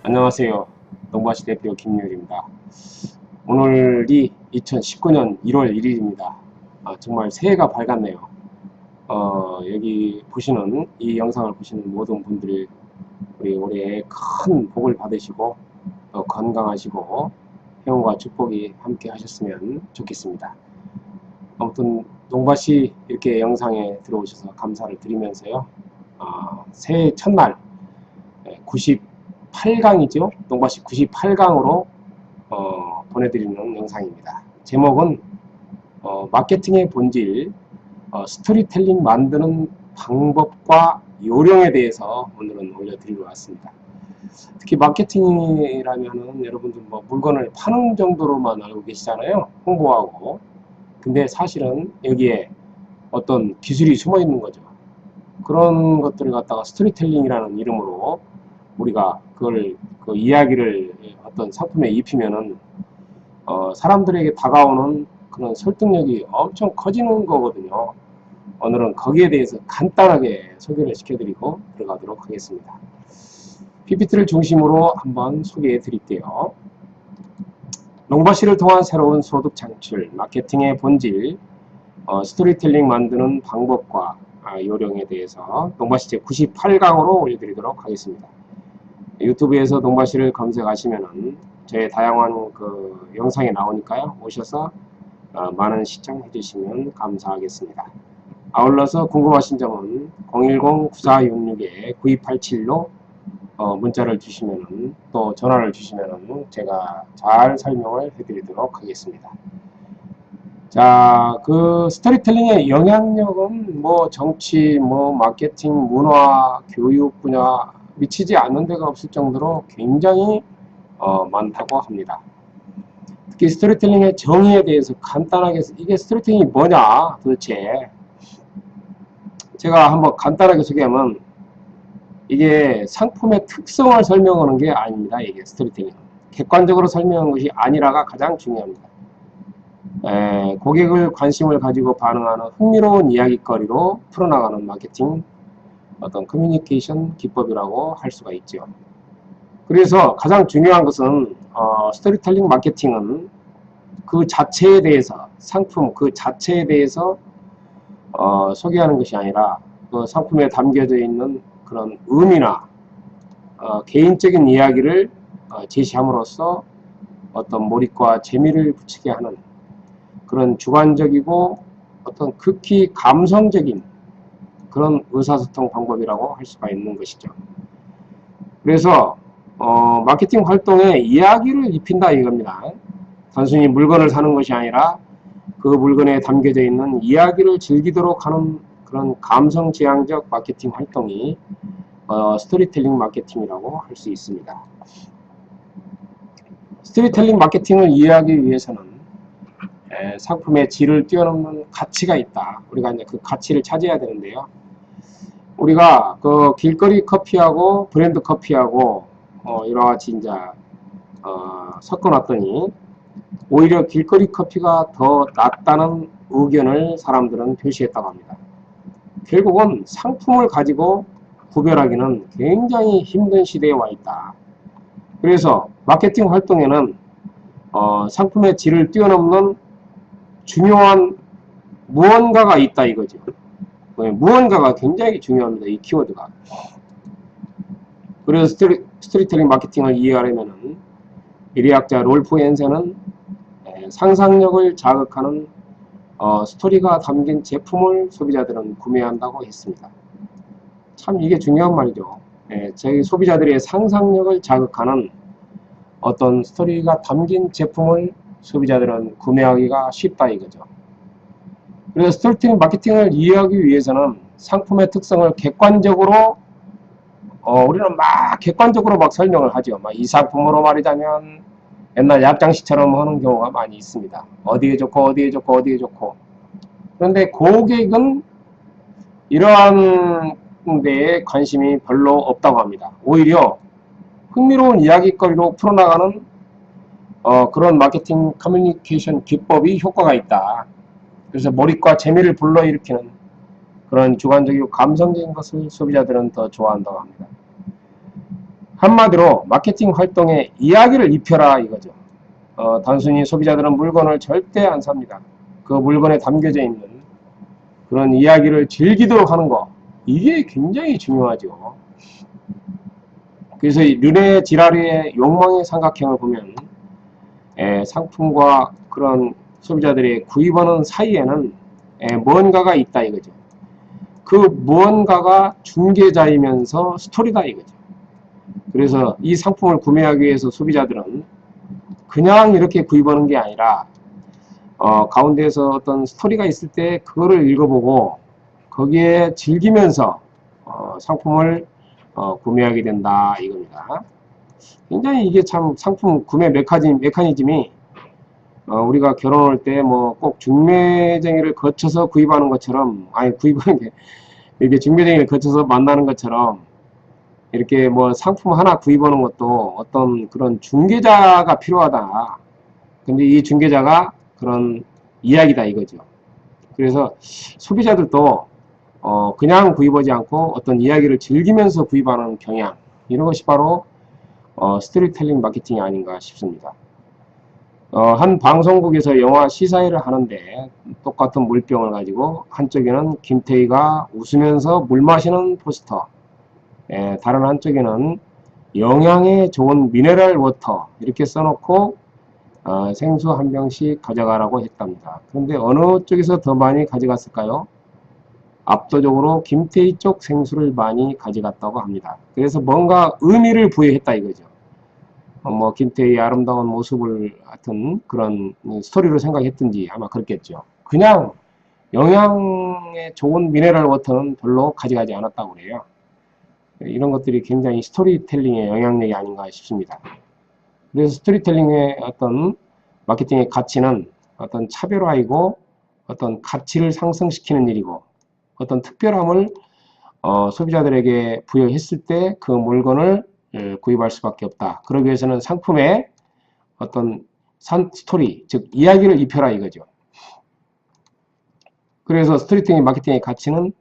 안녕하세요. 농바시 대표 김유일입니다. 오늘이 2019년 1월 1일입니다. 정말 새해가 밝았네요. 여기 보시는 이 영상을 보시는 모든 분들이 우리 올해 큰 복을 받으시고 건강하시고 행운과 축복이 함께 하셨으면 좋겠습니다. 아무튼 농바시 이렇게 영상에 들어오셔서 감사를 드리면서요. 새해 첫날 98강이죠. 농바시 98강으로 보내드리는 영상입니다. 제목은 마케팅의 본질, 스토리텔링 만드는 방법과 요령에 대해서 오늘은 올려드리러 왔습니다. 특히 마케팅이라면은 여러분들 뭐 물건을 파는 정도로만 알고 계시잖아요. 홍보하고. 근데 사실은 여기에 어떤 기술이 숨어 있는 거죠. 그런 것들을 갖다가 스토리텔링이라는 이름으로 우리가 그 이야기를 어떤 상품에 입히면은 사람들에게 다가오는 그런 설득력이 엄청 커지는 거거든요. 오늘은 거기에 대해서 간단하게 소개를 시켜드리고 들어가도록 하겠습니다. PPT를 중심으로 한번 소개해 드릴게요. 농바시를 통한 새로운 소득 창출, 마케팅의 본질, 스토리텔링 만드는 방법과 요령에 대해서 농바시 제 98강으로 올려드리도록 하겠습니다. 유튜브에서 농바시를 검색하시면은 저의 다양한 그 영상이 나오니까요. 오셔서 많은 시청해 주시면 감사하겠습니다. 아울러서 궁금하신 점은 010-9466-9287로 문자를 주시면은 또 전화를 주시면은 제가 잘 설명을 해드리도록 하겠습니다. 자, 그 스토리텔링의 영향력은 뭐 정치, 뭐 마케팅, 문화, 교육 분야 미치지 않는 데가 없을 정도로 굉장히 많다고 합니다. 특히 스토리텔링의 정의에 대해서 간단하게 이게 스토리텔링이 뭐냐 도대체 제가 한번 간단하게 소개하면 이게 상품의 특성을 설명하는 게 아닙니다. 이게 스토리텔링은 객관적으로 설명하는 것이 아니라가 가장 중요합니다. 고객을 관심을 가지고 반응하는 흥미로운 이야기거리로 풀어나가는 마케팅 어떤 커뮤니케이션 기법이라고 할 수가 있죠. 그래서 가장 중요한 것은 스토리텔링 마케팅은 그 자체에 대해서 상품 그 자체에 대해서 소개하는 것이 아니라 그 상품에 담겨져 있는 그런 의미나 개인적인 이야기를 제시함으로써 어떤 몰입과 재미를 붙이게 하는 그런 주관적이고 어떤 극히 감성적인 그런 의사소통 방법이라고 할 수가 있는 것이죠. 그래서 마케팅 활동에 이야기를 입힌다 이겁니다. 단순히 물건을 사는 것이 아니라 그 물건에 담겨져 있는 이야기를 즐기도록 하는 그런 감성지향적 마케팅 활동이 스토리텔링 마케팅이라고 할 수 있습니다. 스토리텔링 마케팅을 이해하기 위해서는 상품의 질을 뛰어넘는 가치가 있다. 우리가 이제 그 가치를 찾아야 되는데요. 우리가 그 길거리 커피하고 브랜드 커피하고 여러가지 이제 섞어놨더니 오히려 길거리 커피가 더 낫다는 의견을 사람들은 표시했다고 합니다. 결국은 상품을 가지고 구별하기는 굉장히 힘든 시대에 와 있다. 그래서 마케팅 활동에는 상품의 질을 뛰어넘는 중요한 무언가가 있다 이거죠. 무언가가 굉장히 중요합니다. 이 키워드가. 그래서 스토리텔링 마케팅을 이해하려면 미래학자 롤프 옌센은 상상력을 자극하는 스토리가 담긴 제품을 소비자들은 구매한다고 했습니다. 참 이게 중요한 말이죠. 저희 소비자들의 상상력을 자극하는 어떤 스토리가 담긴 제품을 소비자들은 구매하기가 쉽다 이거죠. 그래서 스토리텔링 마케팅을 이해하기 위해서는 상품의 특성을 객관적으로 우리는 막 객관적으로 막 설명을 하죠. 막 이 상품으로 말하자면 옛날 약장시처럼 하는 경우가 많이 있습니다. 어디에 좋고 어디에 좋고 어디에 좋고. 그런데 고객은 이러한 데에 관심이 별로 없다고 합니다. 오히려 흥미로운 이야기거리로 풀어나가는 그런 마케팅 커뮤니케이션 기법이 효과가 있다. 그래서 몰입과 재미를 불러일으키는 그런 주관적이고 감성적인 것을 소비자들은 더 좋아한다고 합니다. 한마디로 마케팅 활동에 이야기를 입혀라 이거죠. 단순히 소비자들은 물건을 절대 안 삽니다. 그 물건에 담겨져 있는 그런 이야기를 즐기도록 하는 거, 이게 굉장히 중요하죠. 그래서 이 르네 지라르의 욕망의 삼각형을 보면 상품과 그런 소비자들의 구입하는 사이에는 뭔가가 있다 이거죠. 그 무언가가 중개자이면서 스토리다 이거죠. 그래서 이 상품을 구매하기 위해서 소비자들은 그냥 이렇게 구입하는 게 아니라 가운데에서 어떤 스토리가 있을 때 그거를 읽어보고 거기에 즐기면서 상품을 구매하게 된다 이겁니다. 굉장히 이게 참 상품 구매 메커니즘이 우리가 결혼할 때 뭐 꼭 중매쟁이를 거쳐서 구입하는 것처럼, 아니 구입하는 게 이렇게 중매쟁이를 거쳐서 만나는 것처럼 이렇게 뭐 상품 하나 구입하는 것도 어떤 그런 중개자가 필요하다. 근데 이 중개자가 그런 이야기다 이거죠. 그래서 소비자들도 그냥 구입하지 않고 어떤 이야기를 즐기면서 구입하는 경향, 이런 것이 바로 스토리텔링 마케팅이 아닌가 싶습니다. 한 방송국에서 영화 시사회를 하는데 똑같은 물병을 가지고 한쪽에는 김태희가 웃으면서 물 마시는 포스터, 다른 한쪽에는 영양에 좋은 미네랄 워터 이렇게 써놓고 생수 한 병씩 가져가라고 했답니다. 그런데 어느 쪽에서 더 많이 가져갔을까요? 압도적으로 김태희 쪽 생수를 많이 가져갔다고 합니다. 그래서 뭔가 의미를 부여했다 이거죠. 뭐 김태희의 아름다운 모습을 하여튼 그런 스토리로 생각했든지 아마 그렇겠죠. 그냥 영양에 좋은 미네랄 워터는 별로 가져가지 않았다고 그래요. 이런 것들이 굉장히 스토리텔링의 영향력이 아닌가 싶습니다. 그래서 스토리텔링의 어떤 마케팅의 가치는 어떤 차별화이고 어떤 가치를 상승시키는 일이고 어떤 특별함을 소비자들에게 부여했을 때 그 물건을 구입할 수밖에 없다. 그러기 위해서는 상품에 어떤 스토리, 즉 이야기를 입혀라 이거죠. 그래서 스토리텔링 마케팅의 가치는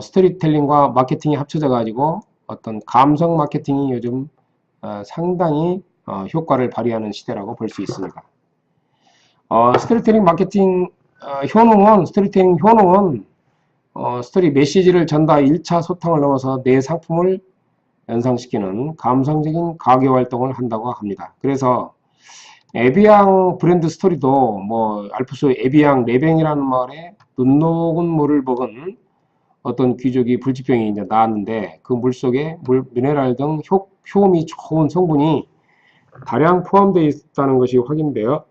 스토리텔링과 마케팅이 합쳐져 가지고 어떤 감성 마케팅이 요즘 상당히 효과를 발휘하는 시대라고 볼 수 있습니다. 스토리텔링 마케팅 스토리텔링 효능은 스토리 메시지를 전달 1차 소탕을 넘어서 내 상품을 연상시키는 감성적인 가교 활동을 한다고 합니다. 그래서 에비앙 브랜드 스토리도 뭐 알프스 에비앙 레뱅이라는 마을에 눈 녹은 물을 먹은 어떤 귀족이 불치병이 이제 나왔는데 그 물 속에 미네랄 등 효험이 좋은 성분이 다량 포함되어 있다는 것이 확인되어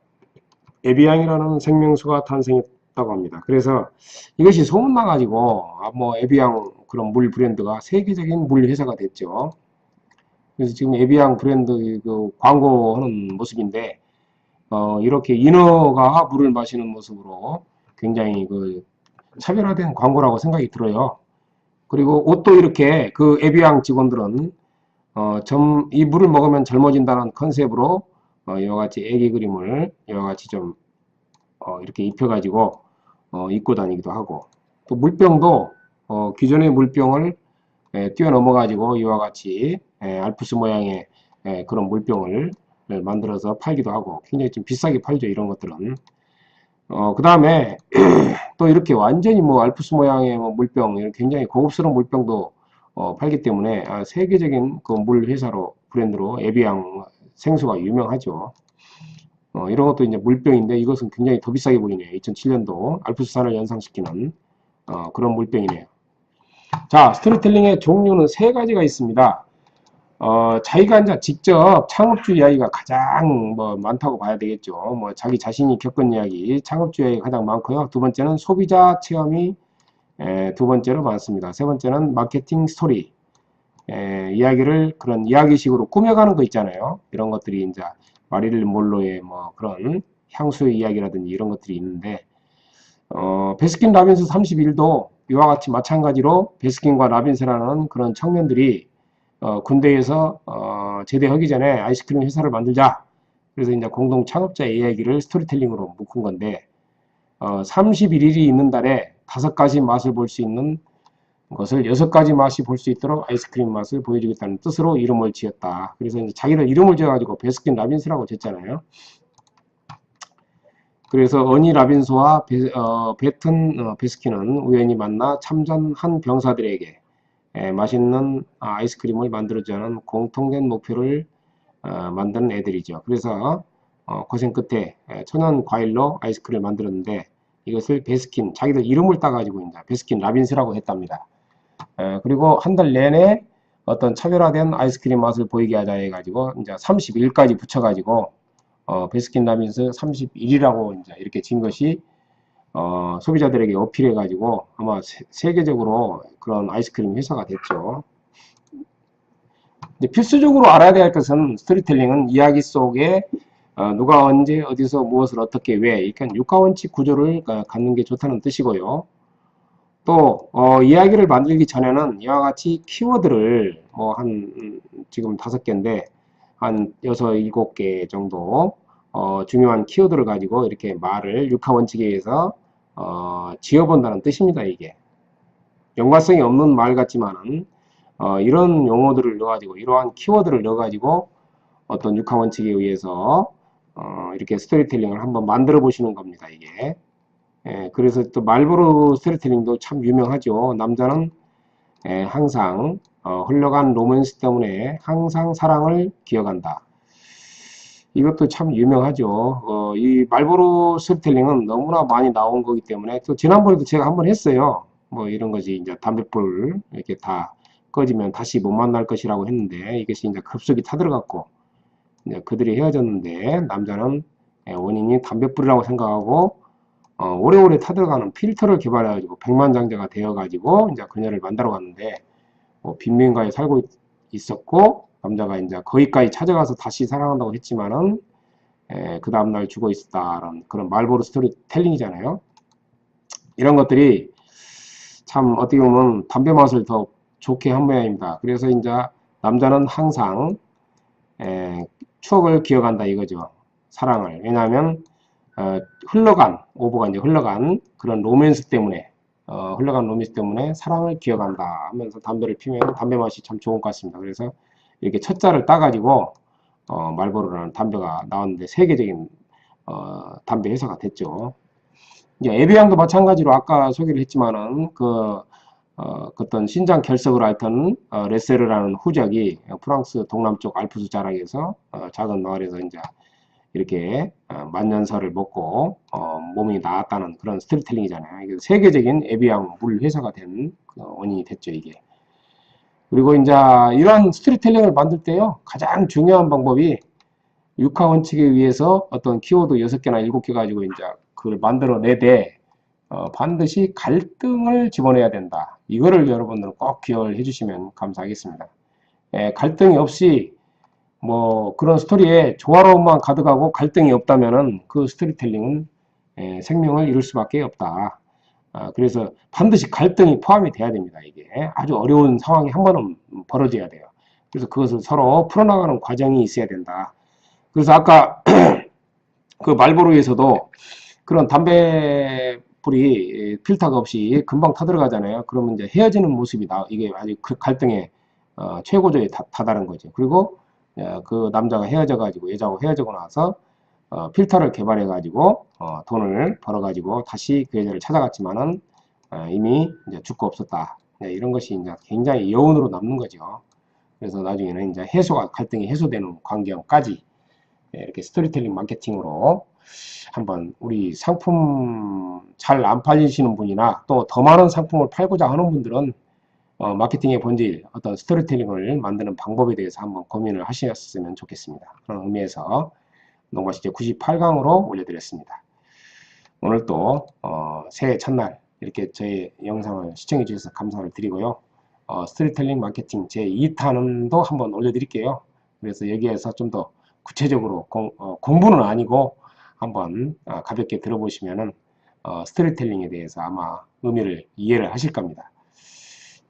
에비앙이라는 생명수가 탄생했다고 합니다. 그래서 이것이 소문나가지고 뭐 에비앙 그런 물 브랜드가 세계적인 물 회사가 됐죠. 그래서 지금 에비앙 브랜드 그 광고하는 모습인데 이렇게 인어가 물을 마시는 모습으로 굉장히 그 차별화된 광고라고 생각이 들어요. 그리고 옷도 이렇게 그 에비앙 직원들은 이 물을 먹으면 젊어진다는 컨셉으로 이와 같이 애기 그림을 이와 같이 좀 이렇게 입혀가지고 입고 다니기도 하고 또 물병도 기존의 물병을 뛰어넘어 가지고 이와 같이 알프스 모양의 그런 물병을 만들어서 팔기도 하고 굉장히 좀 비싸게 팔죠 이런 것들은. 그 다음에 또 이렇게 완전히 뭐 알프스 모양의 뭐 물병 이런 굉장히 고급스러운 물병도 팔기 때문에 세계적인 그 물 회사로 브랜드로 에비앙 생수가 유명하죠. 이런 것도 이제 물병인데 이것은 굉장히 더 비싸게 보이네요. 2007년도 알프스산을 연상시키는 그런 물병이네요. 자, 스토리텔링의 종류는 3가지가 있습니다. 자기가 이제 직접 창업주 이야기가 가장 뭐 많다고 봐야 되겠죠. 뭐 자기 자신이 겪은 이야기, 창업주 이야기가 가장 많고요. 두 번째는 소비자 체험이 두 번째로 많습니다. 세 번째는 마케팅 스토리. 이야기를 그런 이야기식으로 꾸며가는 거 있잖아요. 이런 것들이 이제 마릴린 몰로의 뭐 그런 향수의 이야기라든지 이런 것들이 있는데, 베스킨 라빈스 31도 이와 같이 마찬가지로 베스킨과 라빈스라는 그런 청년들이 군대에서 제대하기 전에 아이스크림 회사를 만들자. 그래서 이제 공동 창업자의 이야기를 스토리텔링으로 묶은 건데, 31일이 있는 달에 5가지 맛을 볼 수 있는 것을 6가지 맛이 볼 수 있도록 아이스크림 맛을 보여주겠다는 뜻으로 이름을 지었다. 그래서 이제 자기들 이름을 지어가지고 베스킨 라빈스라고 졌잖아요. 그래서 어니 라빈스와 베튼 베스킨은 우연히 만나 참전한 병사들에게 맛있는 아이스크림을 만들어주자는 공통된 목표를 만드는 애들이죠. 그래서 고생 끝에 천연 과일로 아이스크림을 만들었는데 이것을 베스킨, 자기들 이름을 따가지고 이제 베스킨 라빈스라고 했답니다. 그리고 한 달 내내 어떤 차별화된 아이스크림 맛을 보이게 하자 해가지고 이제 31까지 붙여가지고 베스킨 라빈스 31이라고 이제 이렇게 진 것이 소비자들에게 어필해가지고 아마 세계적으로 그런 아이스크림 회사가 됐죠. 필수적으로 알아야 될 것은 스토리텔링은 이야기 속에 누가 언제 어디서 무엇을 어떻게 왜 그러니까 육가원칙 구조를 갖는 게 좋다는 뜻이고요. 또 이야기를 만들기 전에는 이와 같이 키워드를 뭐 한 지금 5개인데 한 6, 7개 정도 중요한 키워드를 가지고 이렇게 말을 육하원칙에 의해서 지어본다는 뜻입니다. 이게 연관성이 없는 말 같지만은 이런 용어들을 넣어가지고 이러한 키워드를 넣어가지고 어떤 육하원칙에 의해서 이렇게 스토리텔링을 한번 만들어 보시는 겁니다. 이게 그래서 또 말보로 스토리텔링도 참 유명하죠. 남자는 항상 흘러간 로맨스 때문에 항상 사랑을 기억한다. 이것도 참 유명하죠. 이 말보로 스토리텔링은 너무나 많이 나온 거기 때문에 또 지난번에도 제가 한번 했어요. 뭐 이런 것이 이제 담뱃불 이렇게 다 꺼지면 다시 못 만날 것이라고 했는데 이것이 이제 급속히 타들어갔고 이제 그들이 헤어졌는데 남자는 원인이 담뱃불이라고 생각하고 오래오래 타들어가는 필터를 개발해가지고 백만장자가 되어가지고 이제 그녀를 만나러 갔는데 빈민가에 살고 있었고 남자가 이제 거기까지 찾아가서 다시 사랑한다고 했지만은 그 다음날 죽어 있었다라는 그런 말보로 스토리텔링이잖아요. 이런 것들이 참 어떻게 보면 담배 맛을 더 좋게 한 모양입니다. 그래서 이제 남자는 항상 추억을 기억한다 이거죠. 사랑을. 왜냐하면 흘러간 오버가 이제 흘러간 그런 로맨스 때문에 흘러간 로맨스 때문에 사랑을 기억한다 하면서 담배를 피우면 담배 맛이 참 좋은 것 같습니다. 그래서 이렇게 첫 자를 따가지고 말보로라는 담배가 나왔는데 세계적인 담배 회사가 됐죠. 이제 에비앙도 마찬가지로 아까 소개를 했지만은 어떤 신장 결석을 앓던 레세르라는 후작이 프랑스 동남쪽 알프스 자락에서 작은 마을에서 이제 이렇게 만년설을 먹고 몸이 나았다는 그런 스토리텔링이잖아요. 이게 세계적인 에비앙 물 회사가 된 원인이 됐죠, 이게. 그리고 이제 이런 스토리텔링을 만들 때요, 가장 중요한 방법이 육하 원칙에 의해서 어떤 키워드 6개나 7개 가지고 이제 그걸 만들어내되 반드시 갈등을 집어내야 된다. 이거를 여러분들은 꼭 기억을 해주시면 감사하겠습니다. 갈등이 없이 뭐 그런 스토리에 조화로움만 가득하고 갈등이 없다면은 그 스토리텔링은 생명을 잃을 수밖에 없다. 그래서 반드시 갈등이 포함이 돼야 됩니다. 이게 아주 어려운 상황이 한 번은 벌어져야 돼요. 그래서 그것을 서로 풀어나가는 과정이 있어야 된다. 그래서 아까 그 말보로에서도 그런 담배 불이 필터가 없이 금방 타들어가잖아요. 그러면 이제 헤어지는 모습이 이게 아주 그 갈등의 최고조에 다다른 거죠. 그리고 그 남자가 헤어져가지고 여자하고 헤어지고 나서 필터를 개발해가지고 돈을 벌어가지고 다시 그 여자를 찾아갔지만은 이미 이제 죽고 없었다. 이런 것이 이제 굉장히 여운으로 남는 거죠. 그래서 나중에는 이제 갈등이 해소되는 광경까지 이렇게 스토리텔링 마케팅으로 한번 우리 상품 잘 안 팔리시는 분이나 또 더 많은 상품을 팔고자 하는 분들은 마케팅의 본질, 어떤 스토리텔링을 만드는 방법에 대해서 한번 고민을 하셨으면 좋겠습니다. 그런 의미에서 농가시제 98강으로 올려드렸습니다. 오늘 또 새해 첫날 이렇게 저희 영상을 시청해 주셔서 감사를 드리고요. 스토리텔링 마케팅 제2탄도 한번 올려드릴게요. 그래서 여기에서 좀 더 구체적으로 공부는 아니고 한번 가볍게 들어보시면은 스토리텔링에 대해서 아마 의미를 이해를 하실 겁니다.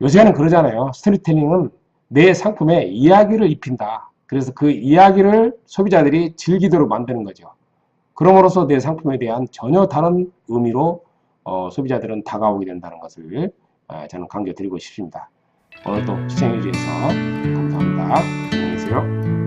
요새는 그러잖아요. 스토리텔링은 내 상품에 이야기를 입힌다. 그래서 그 이야기를 소비자들이 즐기도록 만드는 거죠. 그럼으로써 내 상품에 대한 전혀 다른 의미로 소비자들은 다가오게 된다는 것을 저는 강조드리고 싶습니다. 오늘도 시청해 주셔서 감사합니다. 안녕히 계세요.